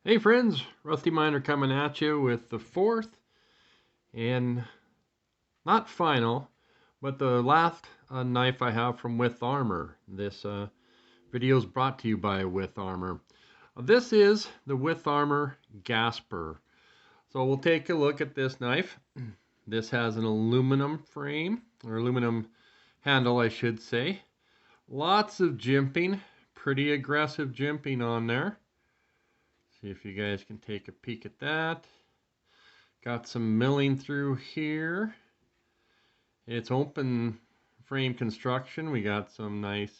Hey friends, Rusty Miner coming at you with the fourth and not final, but the last knife I have from With Armor. This video is brought to you by With Armor. This is the With Armor Gasper. So we'll take a look at this knife. This has an aluminum frame, or aluminum handle I should say. Lots of jimping, pretty aggressive jimping on there. See if you guys can take a peek at that. Got some milling through here. It's open frame construction. We got some nice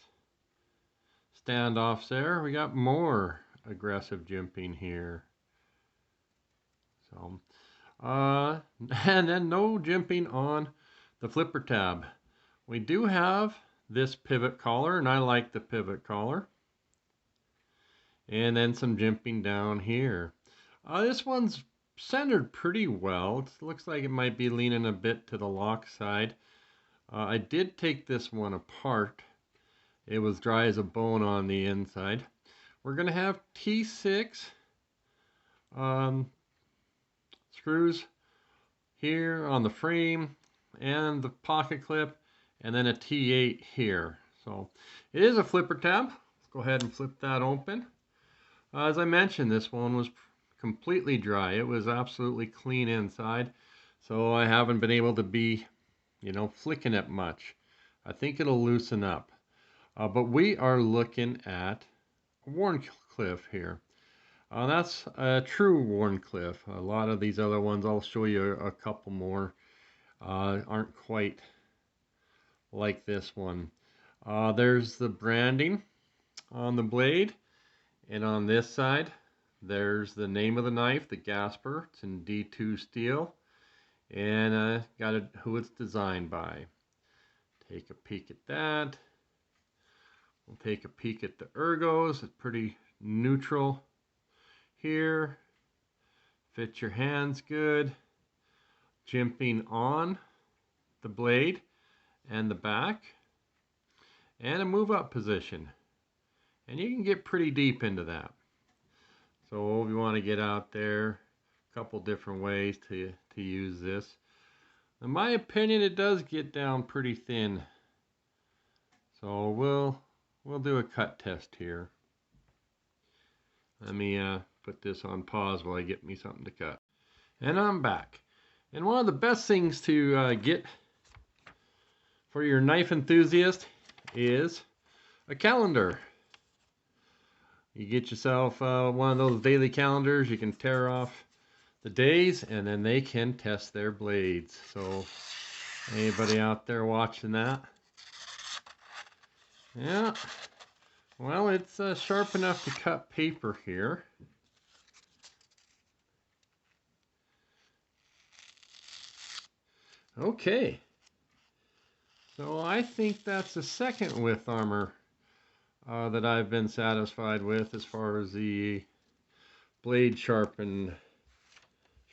standoffs there. We got more aggressive jimping here. So, and then no jimping on the flipper tab. We do have this pivot collar, and I like the pivot collar. And then some jimping down here. This one's centered pretty well. It looks like it might be leaning a bit to the lock side. I did take this one apart. It was dry as a bone on the inside. We're going to have T6 screws here on the frame and the pocket clip, and then a T8 here. So it is a flipper tab. Let's go ahead and flip that open. As I mentioned, this one was completely dry. It was absolutely clean inside, so I haven't been able to be, flicking it much. I think it'll loosen up. But we are looking at Wharncliffe here. That's a true Wharncliffe. A lot of these other ones, I'll show you a couple more, aren't quite like this one. There's the branding on the blade. And on this side, there's the name of the knife, the Gasper. It's in D2 steel. And got who it's designed by. Take a peek at that. We'll take a peek at the ergos. It's pretty neutral here. Fit your hands good. Jimping on the blade and the back. And a move up position. And you can get pretty deep into that. So if you want to get out there, a couple different ways to use this. In my opinion, it does get down pretty thin. So we'll do a cut test here. Let me put this on pause while I get me something to cut. And I'm back. And one of the best things to get for your knife enthusiast is a calendar. You get yourself one of those daily calendars. You can tear off the days and then they can test their blades. So anybody out there watching that? Yeah. Well, it's sharp enough to cut paper here. Okay. So I think that's the second With Armor that I've been satisfied with as far as the blade sharpening.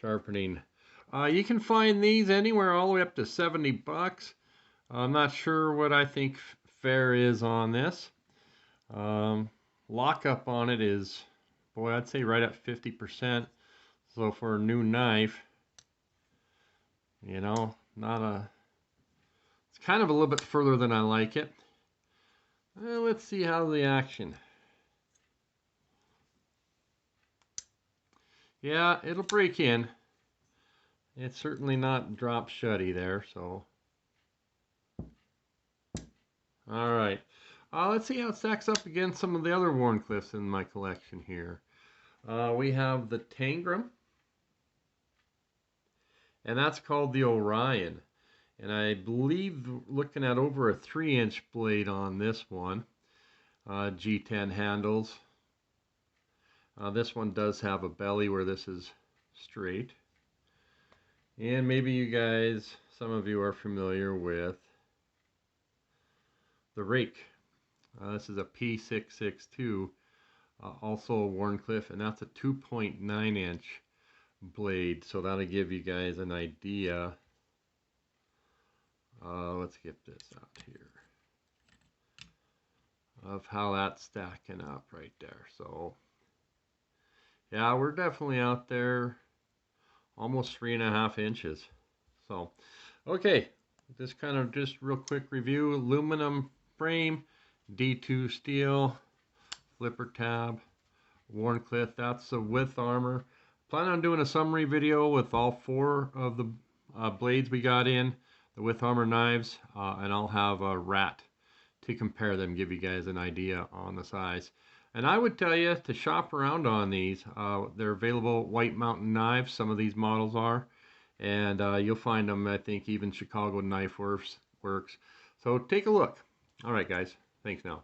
You can find these anywhere all the way up to 70 bucks. I'm not sure what I think fair is on this. Lockup on it is, boy, I'd say right at 50%. So for a new knife, it's kind of a little bit further than I like it. Let's see how the action. Yeah, it'll break in. It's certainly not drop shutty there, so. All right. Let's see how it stacks up against some of the other Wharncliffes in my collection here. We have the Tangram, and that's called the Orion. And I believe looking at over a 3-inch blade on this one. G10 handles. This one does have a belly where this is straight. And maybe you guys, some of you are familiar with the rake. This is a P662, also a Wharncliffe, and that's a 2.9-inch blade. So that'll give you guys an idea. Let's get this out here of how that's stacking up right there. So Yeah, we're definitely out there almost 3.5 inches. So, okay, just real quick review. Aluminum frame, D2 steel, flipper tab, Wharncliffe. That's the With Armor. Plan on doing a summary video with all 4 of the blades we got in, the With Armor knives, and I'll have a rat to compare them, give you guys an idea on the size. And I would tell you to shop around on these. They're available at White Mountain Knives, some of these models are. And you'll find them, I think, even Chicago Knife Works. So take a look. All right, guys. Thanks now.